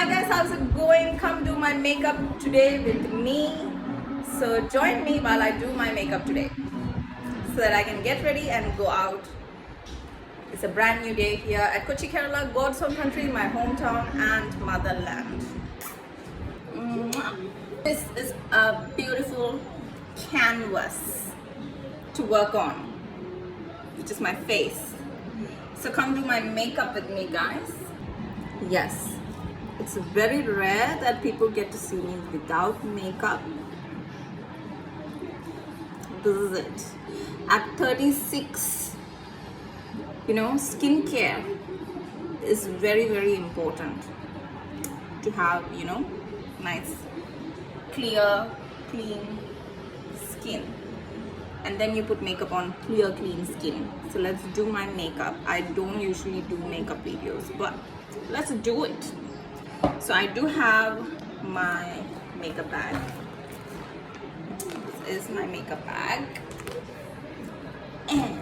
Hi guys, how's it going? Come do my makeup today with me. So join me while I do my makeup today so that I can get ready and go out. It's a brand new day here at Kochi, Kerala, God's home country, my hometown and motherland. Mwah. This is a beautiful canvas to work on, which is my face. So come do my makeup with me, guys. Yes, it's very rare that people get to see me without makeup. This is it. At 36, skincare is very, very important to have, nice, clear, clean skin. And then you put makeup on clear, clean skin. So let's do my makeup. I don't usually do makeup videos, but let's do it. So I do have my makeup bag. This is my makeup bag. And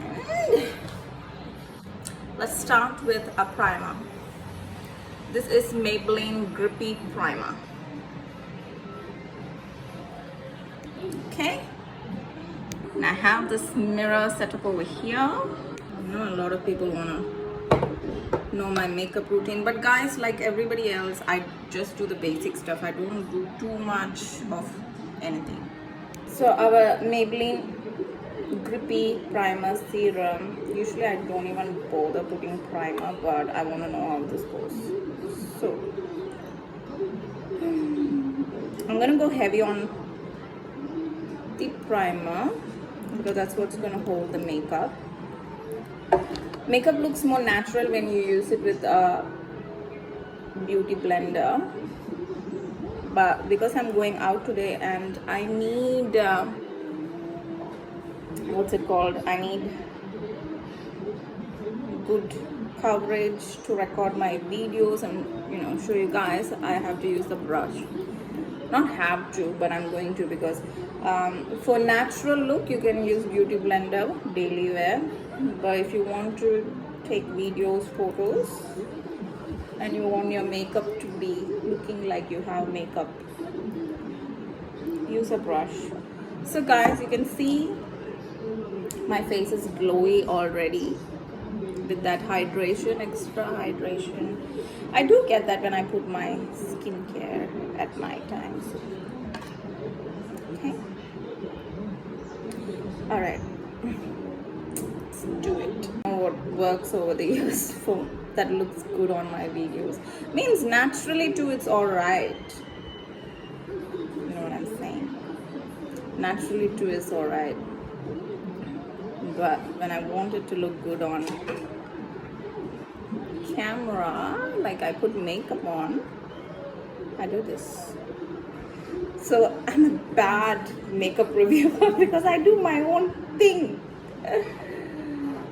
let's start with a primer. This is Maybelline Grippy Primer. Okay. And I have this mirror set up over here. I know a lot of people wanna know my makeup routine, but guys, like everybody else, I just do the basic stuff. I don't do too much of anything. So our Maybelline Grippy Primer Serum, usually I don't even bother putting primer, but I want to know how this goes. So I'm gonna go heavy on the primer because that's what's gonna hold the makeup. Makeup looks more natural when you use it with a beauty blender, but because I'm going out today and I need I need good coverage to record my videos and show you guys. I have to use the brush. Not have to, but I'm going to, because for natural look you can use beauty blender daily wear, but if you want to take videos, photos, and you want your makeup to be looking like you have makeup, use a brush. So guys, you can see my face is glowy already with that hydration, extra hydration. I do get that when I put my skincare at night time. So. Okay. All right. Let's do it. What works over the years for that looks good on my videos means naturally too. It's all right. You know what I'm saying? Naturally too is all right. But when I want it to look good on camera, like I put makeup on, I do this. So I'm a bad makeup reviewer because I do my own thing.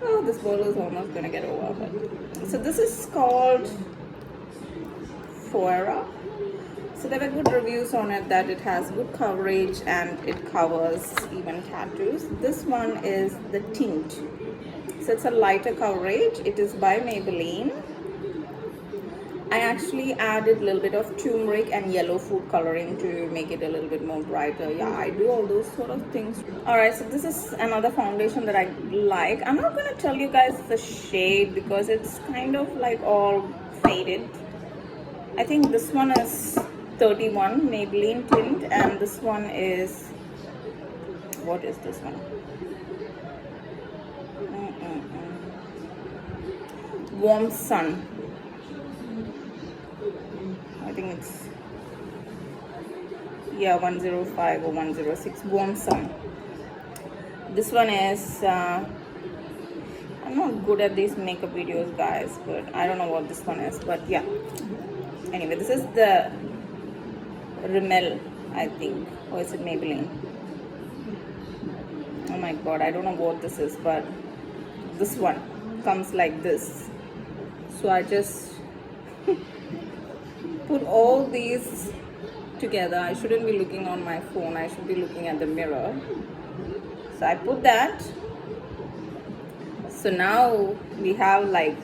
Oh, this bottle is almost gonna get over. But so this is called Foera. So there were good reviews on it that it has good coverage and it covers even tattoos. This one is the tint. So it's a lighter coverage. It is by Maybelline. I actually added a little bit of turmeric and yellow food coloring to make it a little bit more brighter. Yeah, I do all those sort of things. Alright, so this is another foundation that I like. I'm not going to tell you guys the shade because it's kind of like all faded. I think this one is 31 Maybelline tint, and this one is, what is this one? Warm Sun. I think it's 105 or 106. Warm Sun. This one is I'm not good at these makeup videos, guys, but I don't know what this one is, but yeah. Anyway, this is the Rimmel, I think, or is it Maybelline? Oh my god, I don't know what this is, but this one comes like this. So I just put all these together. I shouldn't be looking on my phone, I should be looking at the mirror. So I put that. So now we have like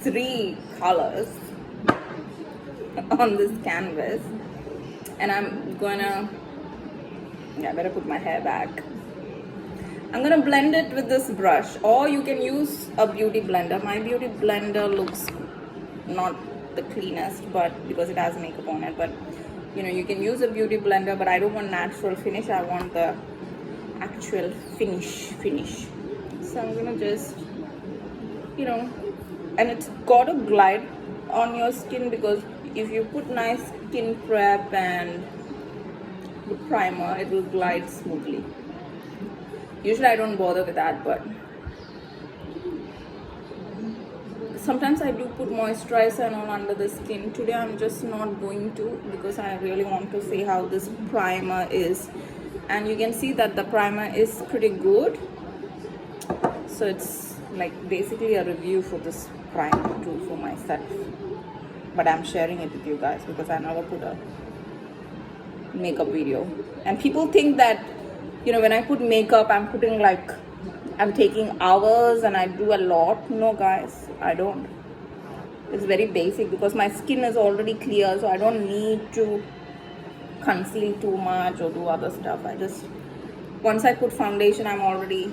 3 colors. on this canvas, and I'm gonna, yeah, I better put my hair back. I'm gonna blend it with this brush, or you can use a beauty blender. My beauty blender looks not the cleanest, but because it has makeup on it, but you know, you can use a beauty blender, but I don't want natural finish, I want the actual finish. So I'm gonna just, you know, and it's got to glide on your skin, because if you put nice skin prep and the primer, it will glide smoothly. Usually I don't bother with that, but sometimes I do put moisturizer and all under the skin. Today I'm just not going to, because I really want to see how this primer is, and you can see that the primer is pretty good. So it's like basically a review for this primer too for myself, but I'm sharing it with you guys because I never put a makeup video. And people think that, you know, when I put makeup, I'm putting like, I'm taking hours and I do a lot. No guys, I don't. It's very basic because my skin is already clear, so I don't need to conceal too much or do other stuff. I just, once I put foundation, I'm already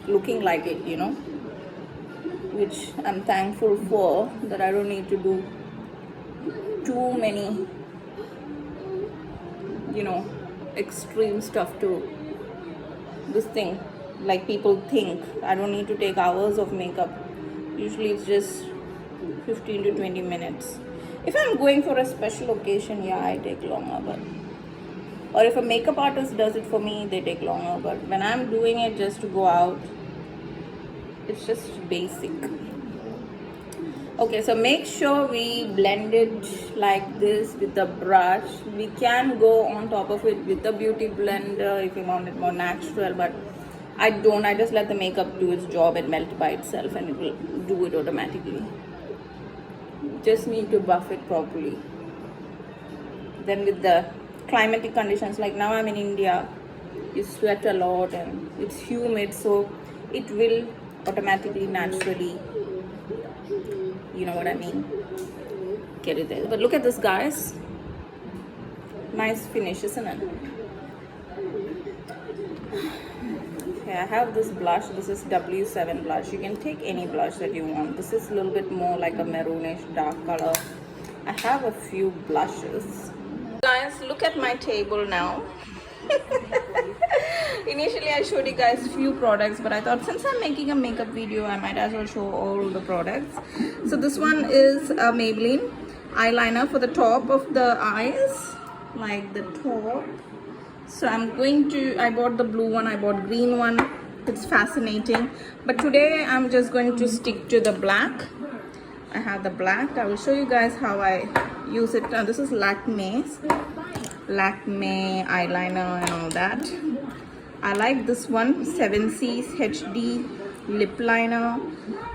looking like it, you know, which I'm thankful for, that I don't need to do too many, you know, extreme stuff to this thing. Like people think I don't need to take hours of makeup. Usually it's just 15 to 20 minutes. If I'm going for a special occasion, yeah, I take longer, but, or if a makeup artist does it for me, they take longer. But when I'm doing it just to go out, it's just basic. Okay, so make sure we blend it like this with the brush. We can go on top of it with the beauty blender if you want it more natural, but I don't. I just let the makeup do its job and melt by itself, and it will do it automatically. Just need to buff it properly. Then with the climatic conditions, like now I'm in India, you sweat a lot and it's humid, so it will automatically, naturally, you know what I mean, get it there. But look at this, guys. Nice finish, isn't it? Okay, I have this blush. This is W7 blush. You can take any blush that you want. This is a little bit more like a maroonish dark color. I have a few blushes. Guys, look at my table now. Initially I showed you guys few products, but I thought since I'm making a makeup video, I might as well show all the products. So this one is a Maybelline eyeliner for the top of the eyes, like the top. So I'm going to, I bought the blue one, I bought green one. It's fascinating, but today I'm just going to stick to the black. I have the black. I will show you guys how I use it. This is Lakme eyeliner and all that. I like this one, 7C's HD lip liner.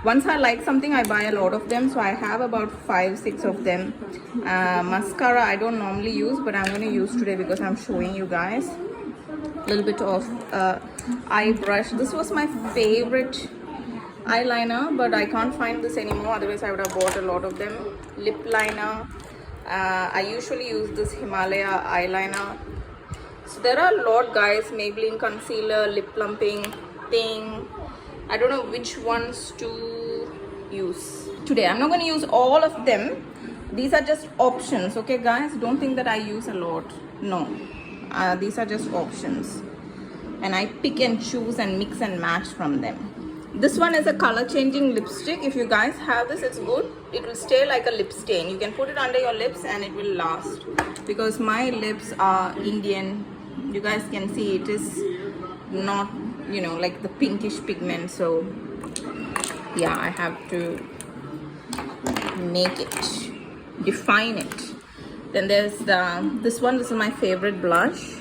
Once I like something, I buy a lot of them, so I have about 5-6 of them. Mascara I don't normally use, but I'm going to use today because I'm showing you guys. A little bit of eye brush. This was my favorite eyeliner, but I can't find this anymore, otherwise I would have bought a lot of them. Lip liner, I usually use this Himalaya eyeliner. So there are a lot, guys. Maybelline concealer, lip plumping thing. I don't know which ones to use today. I'm not going to use all of them. These are just options, okay guys? Don't think that I use a lot. No, these are just options, and I pick and choose and mix and match from them. This one is a color changing lipstick. If you guys have this, it's good. It will stay like a lip stain. You can put it under your lips and it will last, because my lips are Indian. You guys can see it is not, you know, like the pinkish pigment, so yeah, I have to make it, define it. Then there's this one. This is my favorite blush.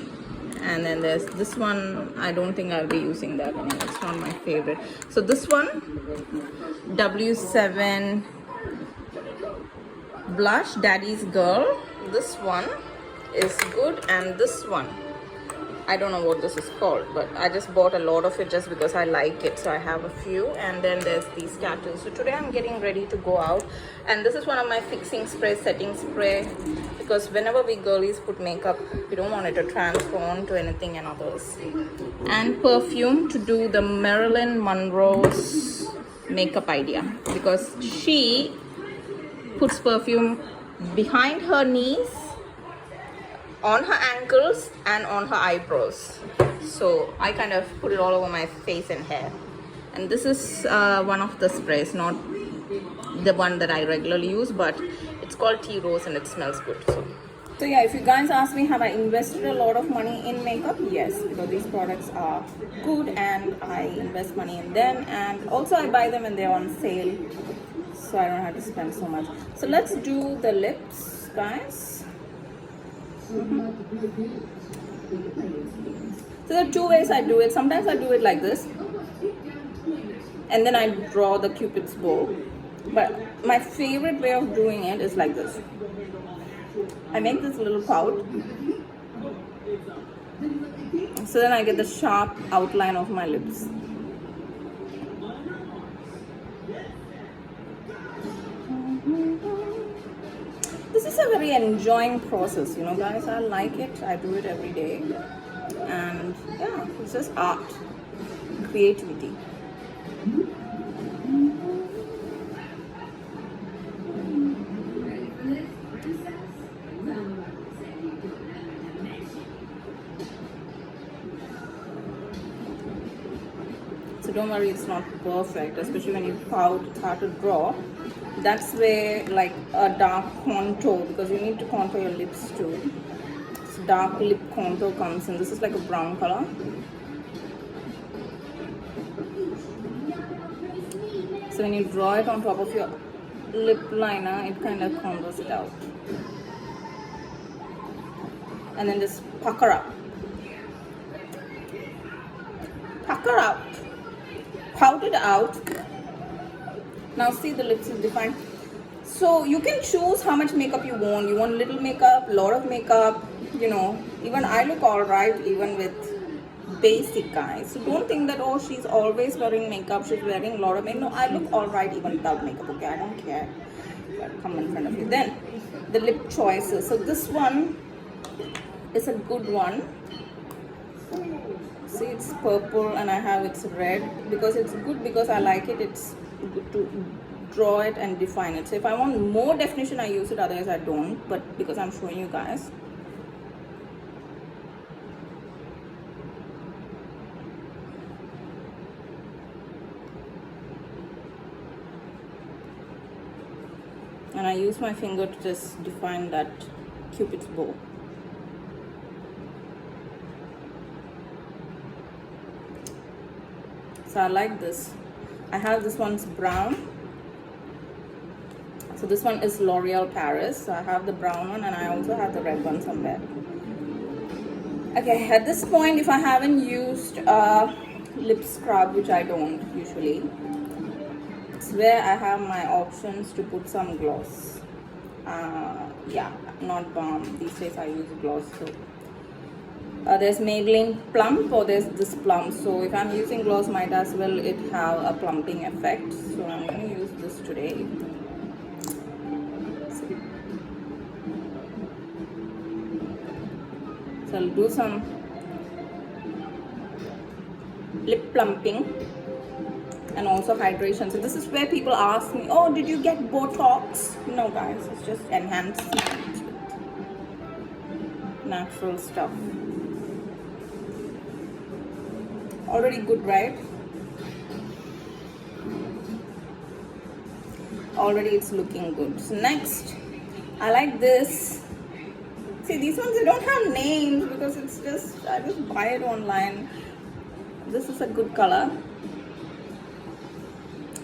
And then there's this one. I don't think I'll be using that anymore. It's not my favorite. So this one, W7 blush, Daddy's Girl. This one is good, and this one I don't know what this is called, but I just bought a lot of it just because I like it. So I have a few, and then there's these tattoos. So today I'm getting ready to go out, and this is one of my fixing spray, setting spray, because whenever we girlies put makeup, we don't want it to transfer onto anything and others. And perfume to do the Marilyn Monroe's makeup idea, because she puts perfume behind her knees, on her ankles, and on her eyebrows. So I kind of put it all over my face and hair. And this is one of the sprays, not the one that I regularly use, but it's called Tea Rose and it smells good. So yeah, if you guys ask me, have I invested a lot of money in makeup? Yes, because these products are good and I invest money in them, and also I buy them when they're on sale, so I don't have to spend so much. So let's do the lips, guys. So there are two ways I do it. Sometimes I do it like this, and then I draw the cupid's bow. But my favorite way of doing it is like this. I make this little pout, so then I get the sharp outline of my lips. This is a very enjoying process, you know, guys. I like it. I do it every day, and yeah, it's just art, creativity. So don't worry, it's not perfect, especially when you pout, it's hard to draw. That's where like a dark contour, because you need to contour your lips too. So dark lip contour comes in. This is like a brown color. So when you draw it on top of your lip liner, it kind of contours it out. And then just pucker up. Pucker up. Pout it out. Now see, the lips is defined. So you can choose how much makeup you want. You want little makeup, lot of makeup, you know. Even I look alright even with basic, guys. So don't think that, oh, she's always wearing makeup, she's wearing a lot of makeup. No, I look alright even without makeup, okay? I don't care. But come in front of you. Then the lip choices. So this one is a good one. See, it's purple and I have it's red, because it's good, because I like it. It's good to draw it and define it. So if I want more definition, I use it, otherwise I don't, but because I'm showing you guys. And I use my finger to just define that cupid's bow. So I like this. I have this one's brown. So this one is L'Oreal Paris. So I have the brown one and I also have the red one somewhere. Okay, at this point, if I haven't used lip scrub, which I don't usually, it's where I have my options to put some gloss. Yeah, not balm. These days I use gloss too. There's Maybelline Plump, or there's this Plump. So if I'm using gloss, might as well it have a plumping effect. So I'm going to use this today. So I'll do some lip plumping and also hydration. So this is where people ask me, oh, did you get Botox? No, guys, it's just enhancement, natural stuff. Already good, right? Already it's looking good. So next, I like this. See, these ones, they don't have names because it's just, I just buy it online. This is a good color.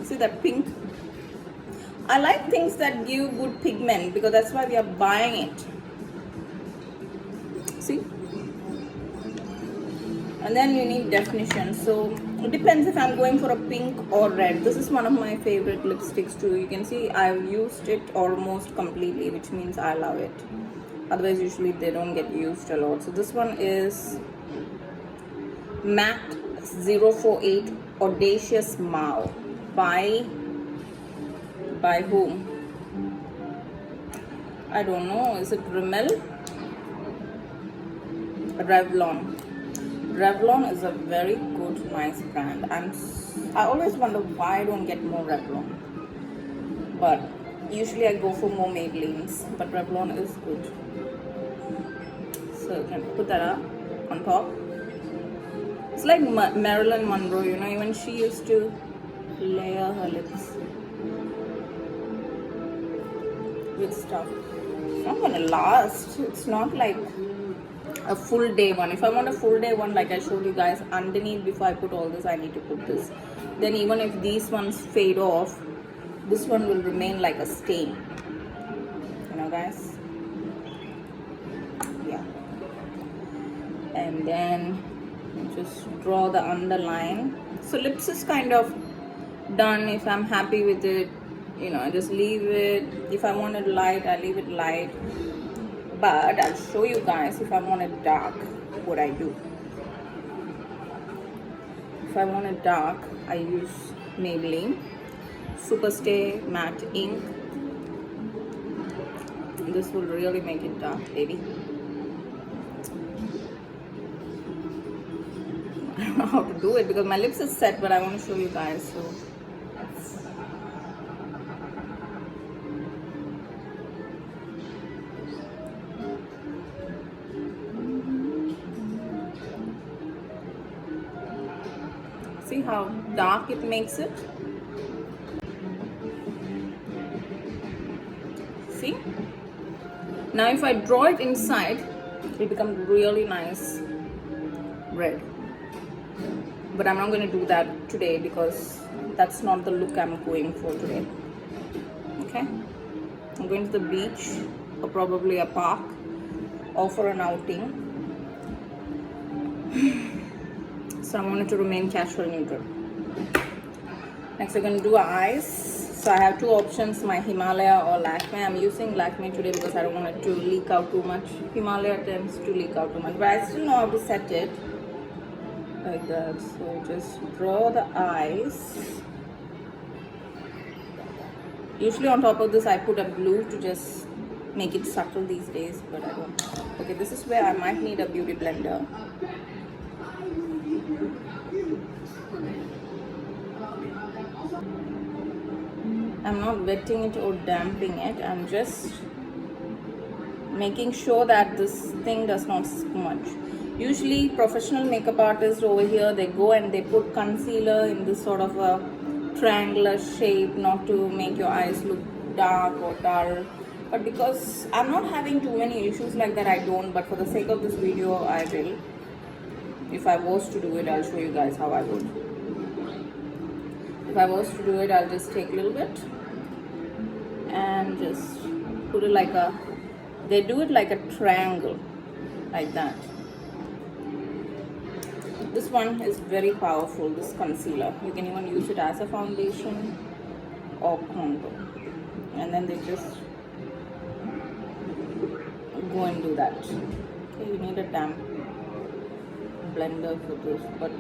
See that pink? I like things that give good pigment because that's why we are buying it. See? And then you need definition. So it depends if I'm going for a pink or red. This is one of my favorite lipsticks too. You can see I've used it almost completely, which means I love it. Otherwise usually they don't get used a lot. So this one is Matte 048 Audacious Mauve by whom? I don't know. Is it Rimmel? Revlon. Revlon is a very good, nice brand. I always wonder why I don't get more Revlon. But usually I go for more Maybellines. But Revlon is good. So you can put that up on top. It's like Marilyn Monroe, you know, even she used to layer her lips with stuff. It's not gonna last. It's not like a full day one. If I want a full day one, like I showed you guys, underneath before I put all this, I need to put this. Then even if these ones fade off, this one will remain like a stain. You know, guys? Yeah. And then just draw the underline. So lips is kind of done. If I'm happy with it, you know, I just leave it. If I want it light, I leave it light. But I'll show you guys if I want it dark, what I do. If I want it dark, I use Maybelline Superstay Matte Ink. This will really make it dark, baby. I don't know how to do it because my lips is set, but I want to show you guys. So see how dark it makes it? See? Now if I draw it inside, it becomes really nice red. But I'm not going to do that today because that's not the look I'm going for today. Okay? I'm going to the beach or probably a park or for an outing. So I want it to remain casual neutral. Next, we're going to do eyes. So I have two options, my Himalaya or Lakme. I'm using Lakme today because I don't want it to leak out too much. Himalaya tends to leak out too much, but I still know how to set it like that. So just draw the eyes. Usually on top of this I put a blue to just make it subtle these days, but I don't. Okay, this is where I might need a beauty blender. I'm not wetting it or damping it. I'm just making sure that this thing does not smudge. Usually professional makeup artists over here, they go and they put concealer in this sort of a triangular shape, not to make your eyes look dark or dull. But because I'm not having too many issues like that, I don't. But for the sake of this video, I will. If I was to do it, I'll show you guys how I would. If I was to do it, I'll just take a little bit and just put it like a, they do it like a triangle, like that. This one is very powerful, this concealer. You can even use it as a foundation or contour. And then they just go and do that. Okay, you need a damp blender for this, but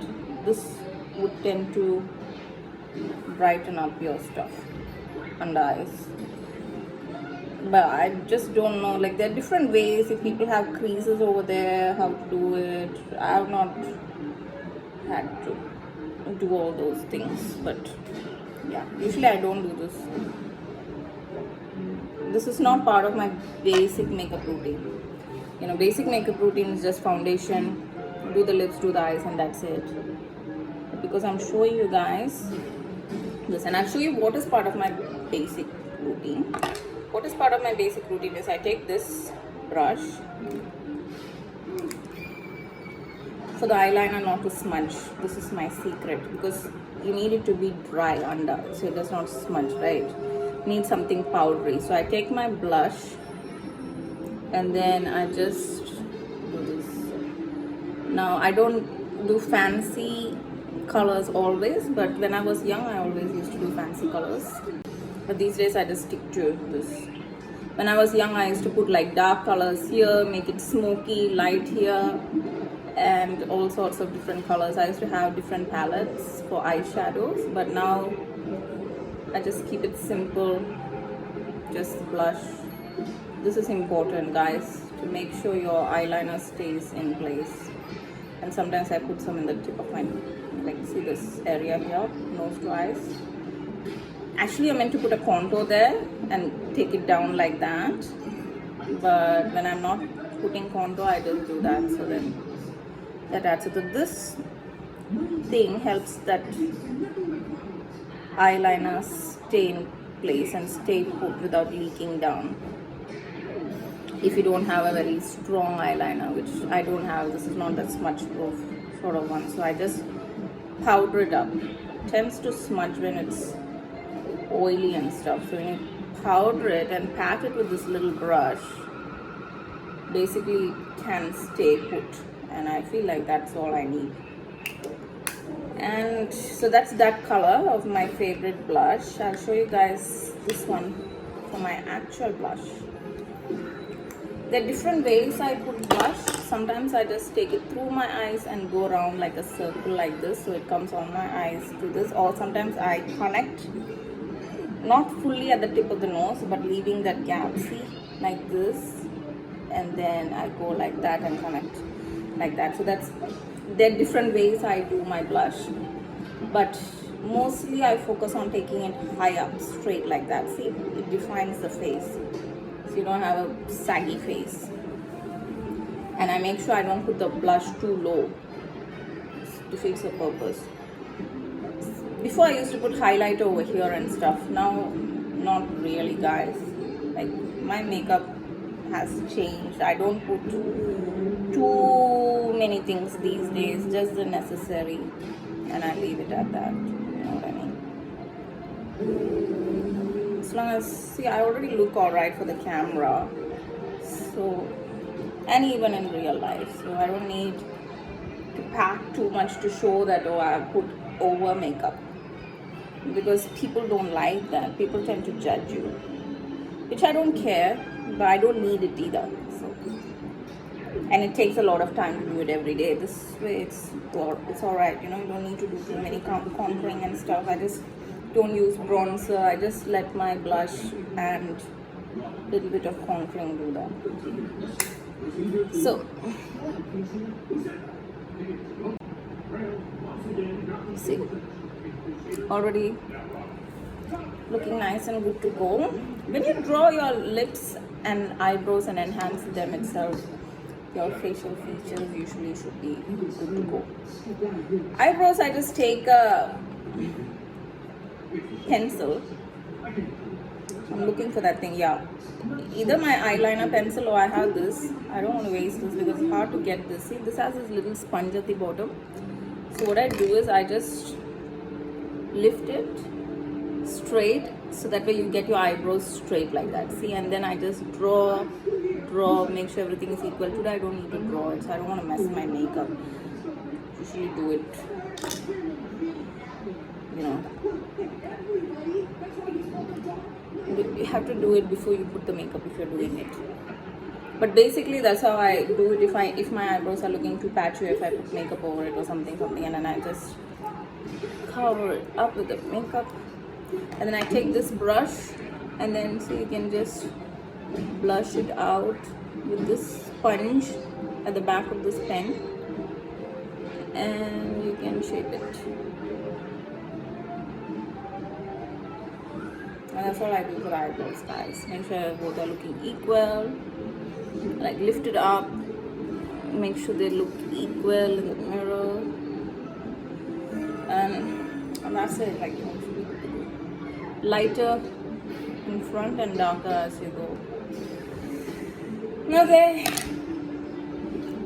this would tend to brighten up your stuff under eyes. But I just don't know, like there are different ways. If people have creases over there, how to do it. I have not had to do all those things, but yeah, usually I don't do this. This is not part of my basic makeup routine. You know, basic makeup routine is just foundation, do the lips, do the eyes, and that's it. But because I'm showing you guys this, and I'll show you what is part of my basic routine. What is part of my basic routine is I take this brush for the eyeliner not to smudge. This is my secret because you need it to be dry under so it does not smudge, right? You need something powdery. So I take my blush and then I just do this. Now I don't do fancy colors always, but when I was young I always used to do fancy colors, but these days I just stick to this. When I was young I used to put like dark colors here, make it smoky, light here, and all sorts of different colors. I used to have different palettes for eyeshadows, but now I just keep it simple, just blush. This is important, guys, to make sure your eyeliner stays in place. And sometimes I put some in the tip of my, like, see this area here, nose to eyes. Actually I meant to put a contour there and take it down like that, but when I'm not putting contour I just do that, so then that adds it. So this thing helps that eyeliner stay in place and stay put without leaking down. If you don't have a very strong eyeliner, which I don't have, this is not that smudge proof sort of one, so I just powder it up. It tends to smudge when it's oily and stuff, so when you powder it and pat it with this little brush, basically it can stay put, and I feel like that's all I need. And so that's that color of my favorite blush. I'll show you guys this one for my actual blush. There are different ways I put blush. Sometimes I just take it through my eyes and go around like a circle like this, so it comes on my eyes to this, or sometimes I connect, not fully at the tip of the nose, but leaving that gap, see, like this, and then I go like that and connect like that. So there are different ways I do my blush, but mostly I focus on taking it high up, straight like that. See, it defines the face, so you don't have a saggy face. And I make sure I don't put the blush too low. It defeats the purpose. Before I used to put highlighter over here and stuff. Now, not really, guys. Like, my makeup has changed. I don't put too many things these days, just the necessary, and I leave it at that. You know what I mean? As long as, see, I already look alright for the camera, so, and even in real life, so I don't need to pack too much to show that, oh, I put over makeup, because people don't like that. People tend to judge you, which I don't care, but I don't need it either. So, and it takes a lot of time to do it every day. This way it's alright, you know, you don't need to do too many contouring and stuff. I just don't use bronzer. I just let my blush and little bit of contouring do that. So, see, already looking nice and good to go. When you draw your lips and eyebrows and enhance them itself, your facial features usually should be good to go. Eyebrows, I just take a pencil. I'm looking for that thing, yeah. Either my eyeliner pencil or I have this. I don't want to waste this because it's hard to get this. See, this has this little sponge at the bottom. So what I do is I just lift it straight, so that way you get your eyebrows straight like that. See, and then I just draw, make sure everything is equal. Today I don't need to draw it, so I don't want to mess my makeup. Usually do it, you know. You have to do it before you put the makeup if you're doing it. But basically that's how I do it. If my eyebrows are looking too patchy, if I put makeup over it or something, and then I just cover it up with the makeup, and then I take this brush, and then so you can just blush it out with this sponge at the back of this pen, and you can shape it. And that's all I do for eyebrows, guys. Make sure both are looking equal. Like, lift it up, make sure they look equal in the mirror, and that's it. Like, you know, lighter in front and darker as you go. Okay,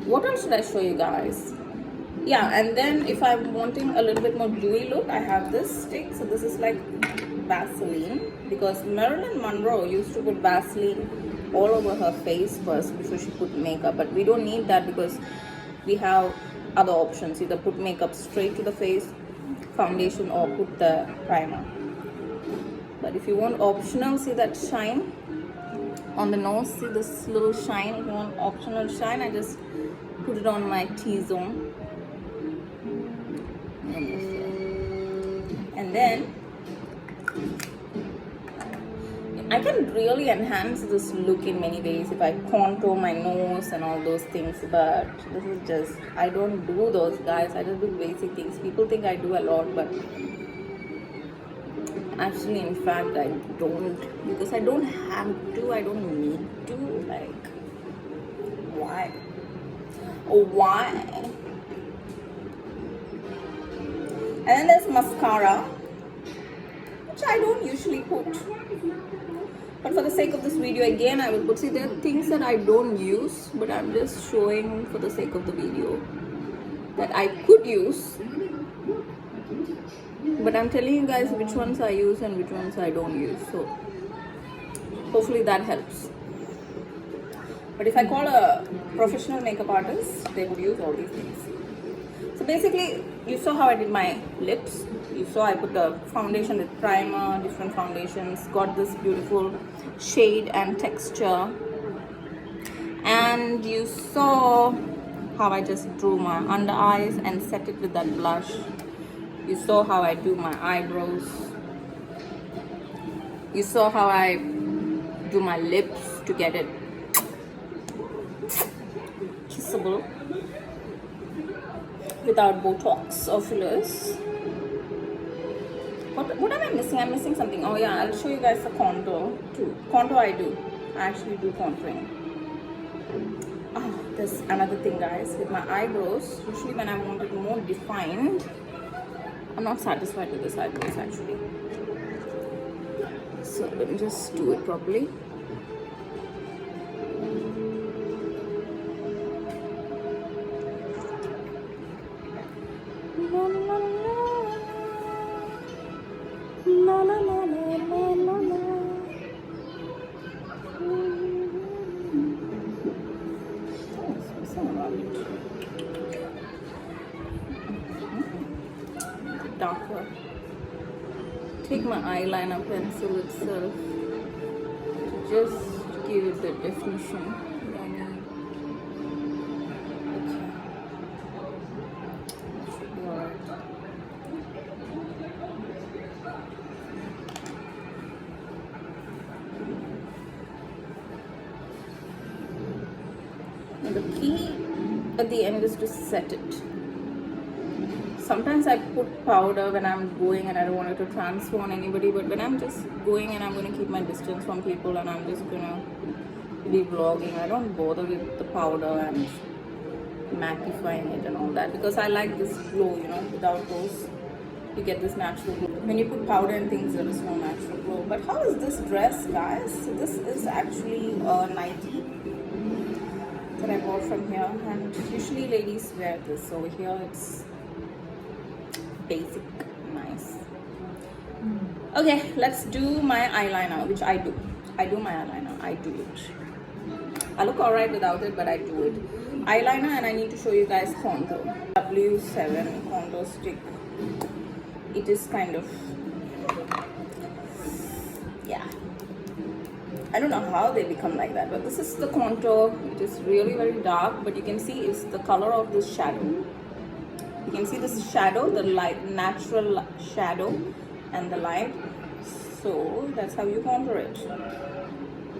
what else should I show you guys? Yeah, and then if I'm wanting a little bit more dewy look, I have this stick. So this is like Vaseline, because Marilyn Monroe used to put Vaseline all over her face first before she put makeup, but we don't need that because we have other options, either put makeup straight to the face, foundation, or put the primer. But if you want optional, see that shine on the nose, see this little shine? If you want optional shine, I just put it on my T-zone. And then I can really enhance this look in many ways if I contour my nose and all those things, but this is just, I don't do those, guys. I just do basic things. People think I do a lot, but actually, in fact, I don't, because I don't have to, I don't need to. Like, why? Why? And then there's mascara, which I don't usually put, but for the sake of this video, again, I will put. See, there are things that I don't use, but I'm just showing for the sake of the video that I could use. But I'm telling you guys which ones I use and which ones I don't use. So hopefully that helps. But if I call a professional makeup artist, they would use all these things. So basically, you saw how I did my lips. You saw I put the foundation with primer, different foundations, got this beautiful shade and texture. And you saw how I just drew my under eyes and set it with that blush. You saw how I do my eyebrows. You saw how I do my lips to get it kissable without Botox or fillers. What am I missing? I'm missing something. Oh yeah, I'll show you guys the contour too. Contour I do. I actually do contouring. Oh, there's another thing, guys. With my eyebrows, usually when I want it more defined, I'm not satisfied with this eyebrows actually. So let me just do it properly. La la la la la la la. Darker. Take my eyeliner pencil itself to just give it the definition that I need. Okay. Should be alright. And the key at the end is to set it. Sometimes I put powder when I'm going and I don't want it to transfer on anybody, but when I'm just going and I'm going to keep my distance from people and I'm just going to be vlogging, I don't bother with the powder and magnifying it and all that, because I like this glow, you know. Without those, you get this natural glow. When you put powder and things, there is no natural glow. But how is this dress, guys? So this is actually a nightie that I bought from here, and usually ladies wear this. Over here it's basic, nice. Okay, let's do my eyeliner, which I do. I do my eyeliner, I do it. I look alright without it, but I do it. Eyeliner, and I need to show you guys contour. W7 contour stick. It is kind of, yeah, I don't know how they become like that, but this is the contour. It is really very dark, but you can see it's the color of this shadow. You can see this shadow, the light, natural shadow and the light. So that's how you contour it.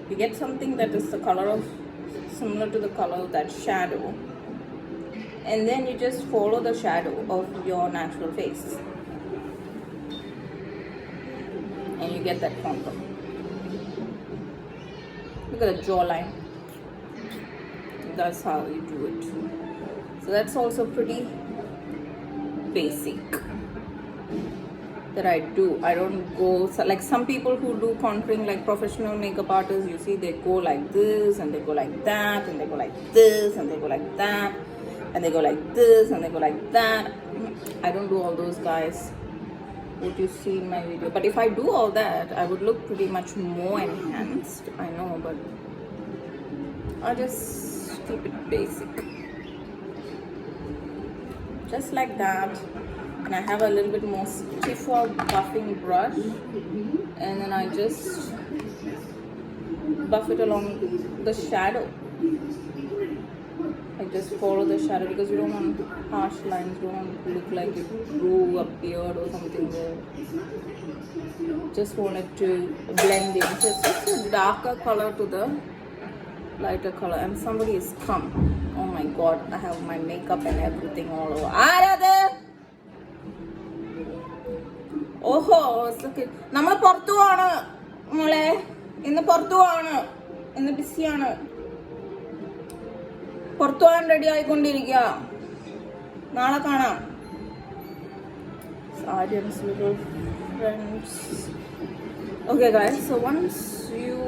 You get something that is the color of, similar to the color of that shadow, and then you just follow the shadow of your natural face and you get that contour. Look at the jawline. That's how you do it. So that's also pretty basic that I do. I don't go so, like some people who do contouring, like professional makeup artists, you see they go like this and they go like that and they go like this and they go like that and they go like this and they go like that. I don't do all those, guys, what you see in my video. But if I do all that, I would look pretty much more enhanced, I know, but I just keep it basic. just like that. And I have a little bit more stiffer buffing brush, and then I just buff it along the shadow. I just follow the shadow because you don't want harsh lines, you don't want it to look like it grew a beard or something there. Just want it to blend in. So it's just a darker color to the lighter color. And somebody has come. Oh my god, I have my makeup and everything all over. Arada! Oh, it's okay. Namma porthu aanu mole. Innu porthu aanu. Innu busy aanu. പുറത്തു പോകാൻ ready ആയിക്കൊണ്ടിരിക്കുക. നാളെ കാണാം. Audience, little friends. Okay guys, so once you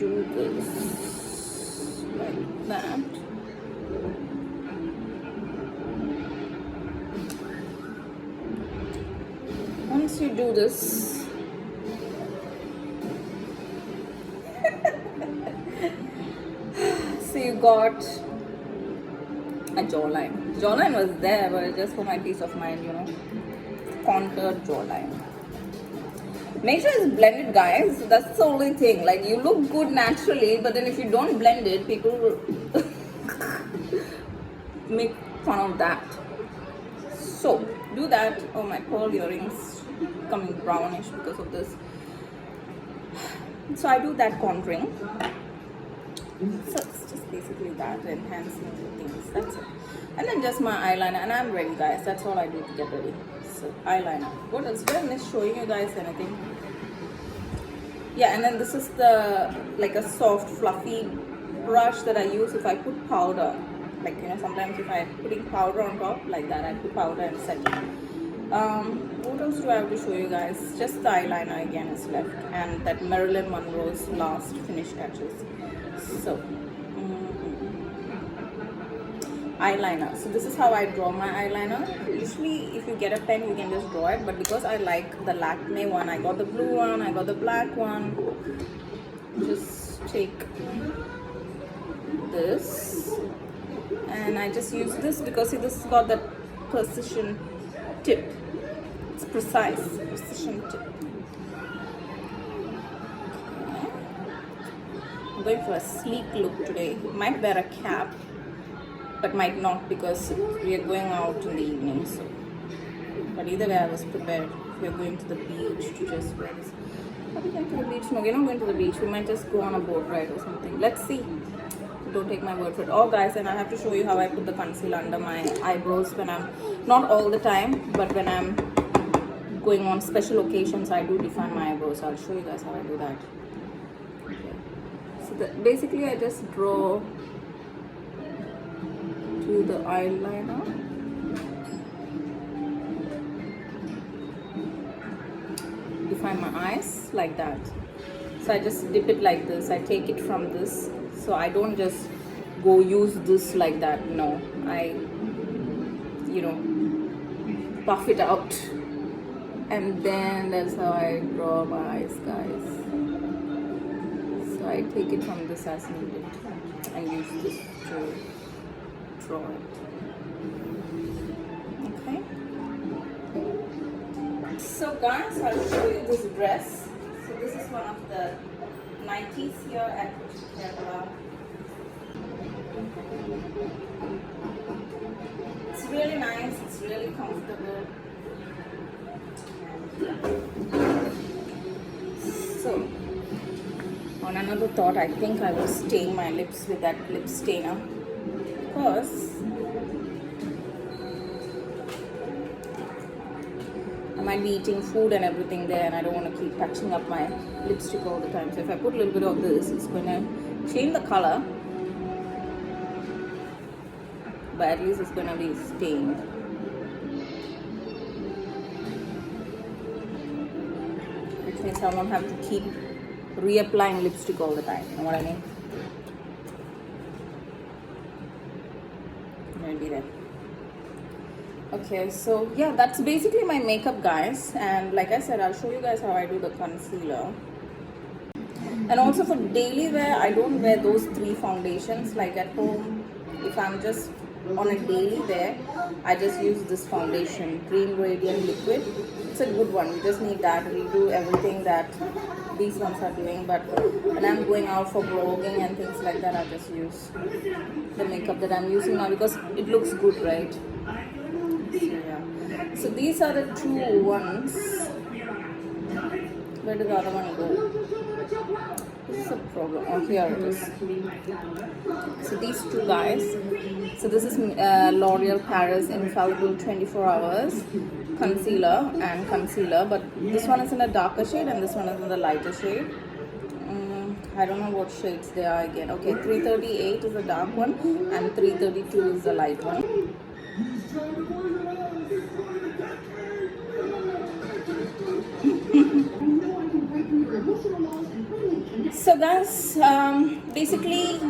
do this like that, once you do this, so you got a jawline. Jawline was there, but just for my peace of mind, you know. Contoured jawline. Make sure it's blended, guys. That's the only thing. Like, you look good naturally, but then if you don't blend it, people will make fun of that. So, do that. Oh, my pearl earrings coming brownish because of this. So, I do that contouring. So it's just basically that, enhancing the things. That's it. And then just my eyeliner, and I'm ready, guys. That's all I do to get ready. So eyeliner. What else? Did I miss showing you guys anything? Yeah, and then this is the like a soft, fluffy brush that I use if I put powder. Like, you know, sometimes if I'm putting powder on top, like that, I put powder and set it. What else do I have to show you guys? Just the eyeliner again is left, and that Marilyn Monroe's last finish touches. So, eyeliner. So this is how I draw my eyeliner. Usually if you get a pen you can just draw it, but because I like the Lakme one, I got the blue one, I got the black one. Just take this and I just use this because see, this has got that precision tip. It's precise, precision tip. I'm going for a sleek look today. Might wear a cap, but might not because we are going out in the evening. So, but either way, I was prepared. We are going to the beach to just wear this. Are we going to the beach? No, we're not going to the beach. We might just go on a boat ride or something. Let's see. Don't take my word for it. Oh, guys, and I have to show you how I put the concealer under my eyebrows when I'm not all the time, but when I'm going on special occasions, I do define my eyebrows. I'll show you guys how I do that. Basically I just draw to the eyeliner, define my eyes like that. So I just dip it like this. I take it from this, so I don't just go use this like that. No, I, you know, puff it out, and then that's how I draw my eyes, guys. So I take it from this as needed and use this to draw it. Okay. So guys, I'll show you this dress. So this is one of the 90s here at Kerala. It's really nice. It's really comfortable. So, on another thought, I think I will stain my lips with that lip stainer because I might be eating food and everything there, and I don't want to keep touching up my lipstick all the time. So if I put a little bit of this, it's going to change the color, but at least it's going to be stained. Which means I won't have to keep reapplying lipstick all the time. You know what I mean? Maybe there. Okay, so yeah, that's basically my makeup, guys. And like I said, I'll show you guys how I do the concealer. And also for daily wear, I don't wear those 3 foundations. Like at home, if I'm just on a daily wear, I just use this foundation, Green Radiant Liquid. It's a good one. You just need that. It will do everything that these ones are doing. But when I'm going out for vlogging and things like that, I just use the makeup that I'm using now because it looks good, right? So yeah. So these are the two ones. Where did the other one go? This is a problem. Oh, here it is. So these two guys. So this is L'Oreal Paris Infallible 24 Hours Concealer. But this one is in a darker shade and this one is in the lighter shade. I don't know what shades they are again. Okay, 338 is the dark one and 332 is the light one. So guys, basically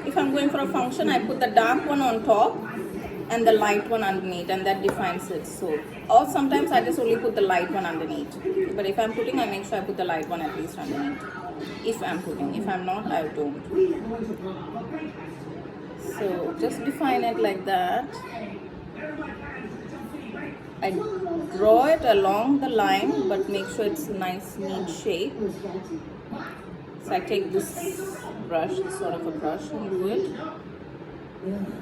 if I'm going for a function, I put the dark one on top and the light one underneath, and that defines it. So, or sometimes I just only put the light one underneath, but if I'm putting, I make sure I put the light one at least underneath. If I'm putting, if I'm not, I don't. So just define it like that. I draw it along the line, but make sure it's a nice neat shape. So I take this brush, sort of a brush, and do it.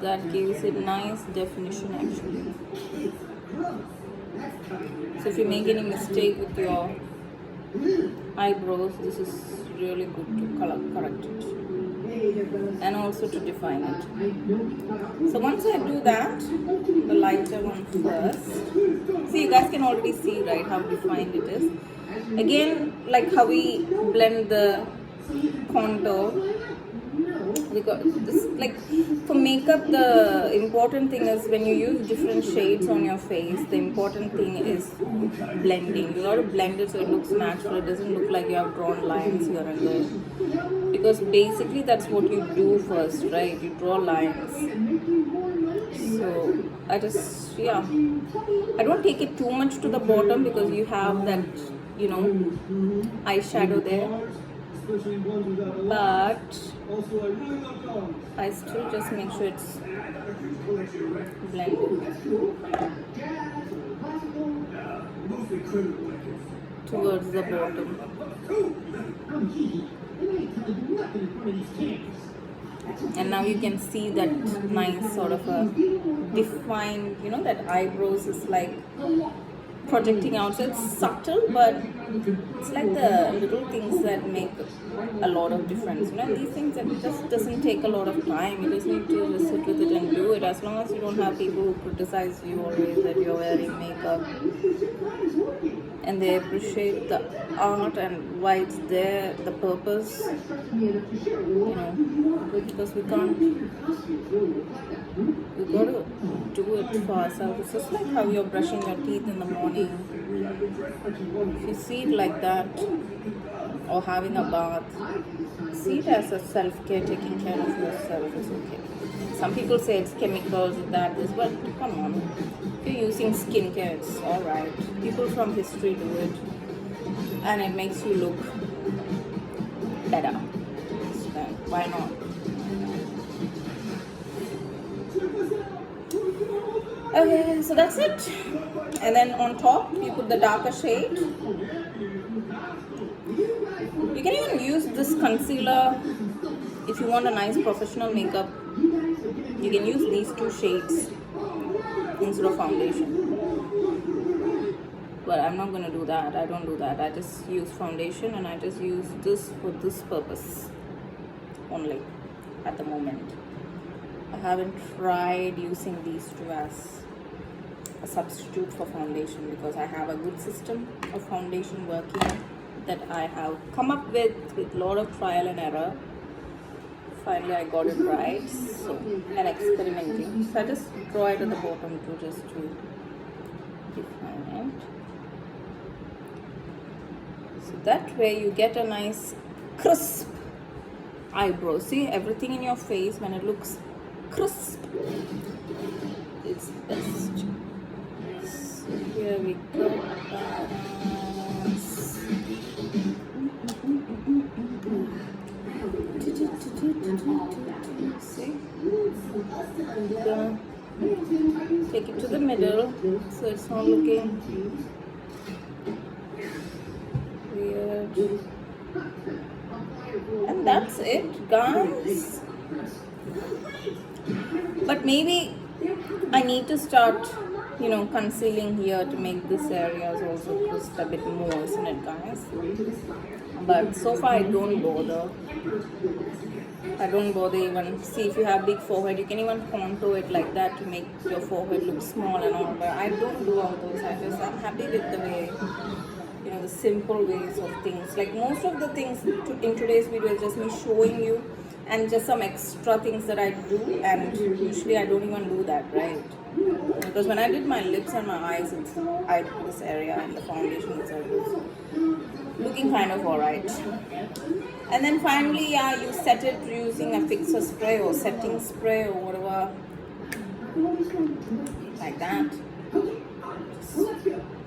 That gives it nice definition actually. So if you make any mistake with your eyebrows, this is really good to correct it and also to define it. So once I do that, the lighter one first. See, you guys can already see, right, how defined it is. Again, like how we blend the contour, because this, like for makeup, the important thing is when you use different shades on your face, the important thing is blending. You got to blend it so it looks natural. It doesn't look like you have drawn lines here and there, because basically that's what you do first, right? You draw lines. So I just, yeah, I don't take it too much to the bottom because you have that, you know, eyeshadow there, but I still just make sure it's blended towards the bottom. And now you can see that nice sort of a defined, you know, that eyebrows is like projecting out. So it's subtle, but it's like the little things that make a lot of difference. You know, these things that just doesn't take a lot of time. You just need to just sit with it and do it. As long as you don't have people who criticize you always that you're wearing makeup, and they appreciate the art and why it's there, the purpose, you know, because we got to do it for ourselves. It's just like how you're brushing your teeth in the morning. If you see it like that, or having a bath, see it as a self-care, taking care of yourself is okay. Some people say it's chemicals, that is, but come on. If you're using skincare, it's alright. People from history do it, and it makes you look better. So why not? Okay, so that's it. And then on top, you put the darker shade. You can even use this concealer if you want a nice professional makeup. You can use these two shades instead of foundation. But I'm not going to do that. I don't do that. I just use foundation, and I just use this for this purpose only at the moment. I haven't tried using these two as a substitute for foundation because I have a good system of foundation working that I have come up with a lot of trial and error. Finally I got it right, so, and experimenting. So I just draw it at the bottom to just to define it. So that way you get a nice crisp eyebrow. See, everything in your face, when it looks crisp, it's best. So here we go. See? Take it to the middle so it's not looking weird. And that's it, guys. But maybe I need to start, concealing here to make this area also twist a bit more, isn't it, guys? But so far I don't bother. Even. See, if you have big forehead, you can even contour it like that to make your forehead look small and all. But I don't do all those. I'm happy with the way, the simple ways of things. Like most of the things in today's video is just me showing you and just some extra things that I do. And usually I don't even do that, right? Because when I did my lips and my eyes, I did this area and the foundation itself was looking kind of alright. And then finally, you set it using a fixer spray or setting spray or whatever, like that. Just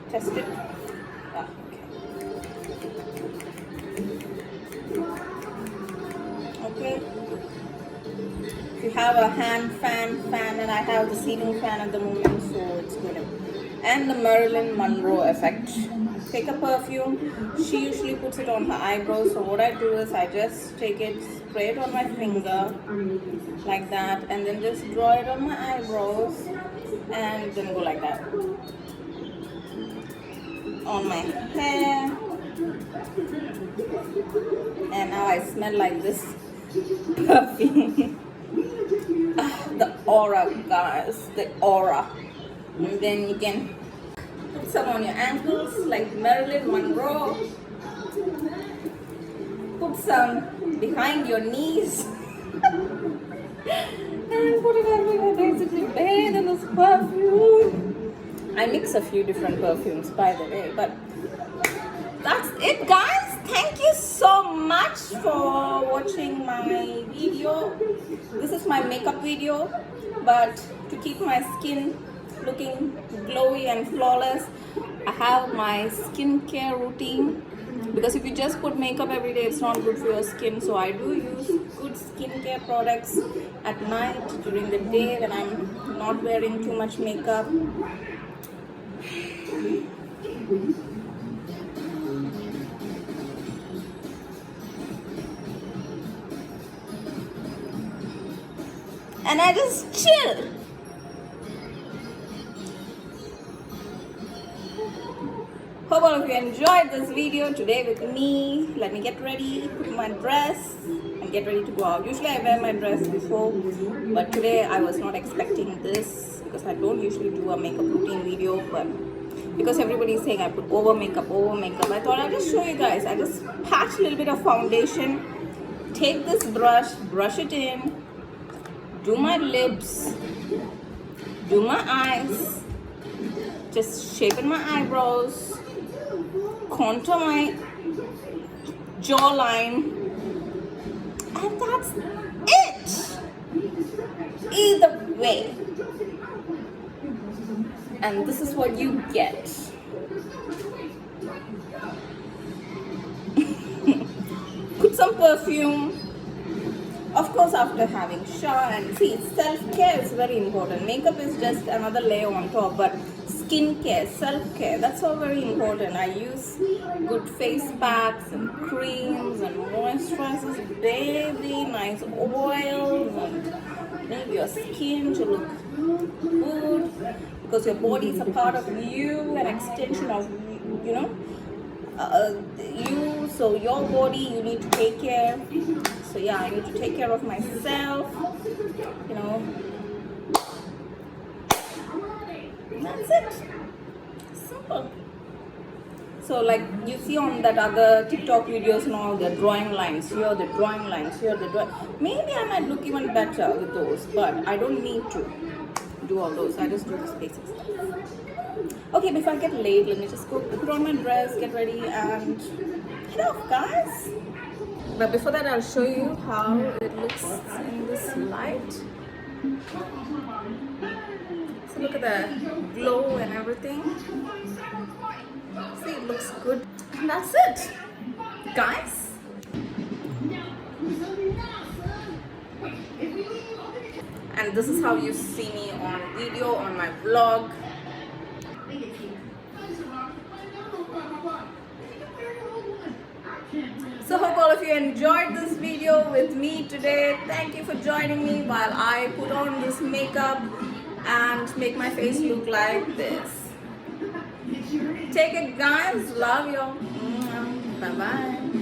test it. Okay. If you have a hand fan, and I have the ceiling fan at the moment, so it's good. And the Marilyn Monroe effect. Take a perfume. She usually puts it on her eyebrows. So what I do is I just take it, spray it on my finger like that, and then just draw it on my eyebrows, and then go like that on my hair. And now I smell like this perfume. The aura, guys, the aura. And then you can put some on your ankles like Marilyn Monroe. Put some behind your knees. And put it everywhere, basically bathe in this perfume. I mix a few different perfumes, by the way, but that's it, guys. Thank you so much for watching my video. This is my makeup video, but to keep my skin looking glowy and flawless, I have my skincare routine, because if you just put makeup every day, it's not good for your skin. So I do use good skincare products at night, during the day when I'm not wearing too much makeup. And I just chill. Hope all of you enjoyed this video today with me. Let me get ready, put my dress, and get ready to go out. Usually I wear my dress before, but today I was not expecting this because I don't usually do a makeup routine video. But because everybody is saying I put over makeup, I thought I'll just show you guys. I just patch a little bit of foundation, take this brush it in, do my lips, do my eyes, just shape my eyebrows, contour my jawline, and that's it. Either way. And this is what you get. Put some perfume. Of course, after having shower, and see, self-care is very important. Makeup is just another layer on top, but skincare, self-care, that's all very important. I use good face packs and creams and moisturizers, baby, nice oils, and make your skin to look good, because your body is a part of you, an extension of you. So your body, you need to take care. So yeah, I need to take care of myself, that's it. Simple. So like you see on that other TikTok videos and all, the drawing lines here, the drawing lines here, maybe I might look even better with those, but I don't need to do all those. I just do this basic stuff. Okay, before I get late, let me just go put on my dress, get ready, and head off, guys. But before that, I'll show you how it looks in this light. So look at the glow and everything. See, it looks good. And that's it, guys. and this is how you see me on video, on my vlog. So hope all of you enjoyed this video with me today. Thank you for joining me while I put on this makeup and make my face look like this. Take it guys, love you. Bye bye.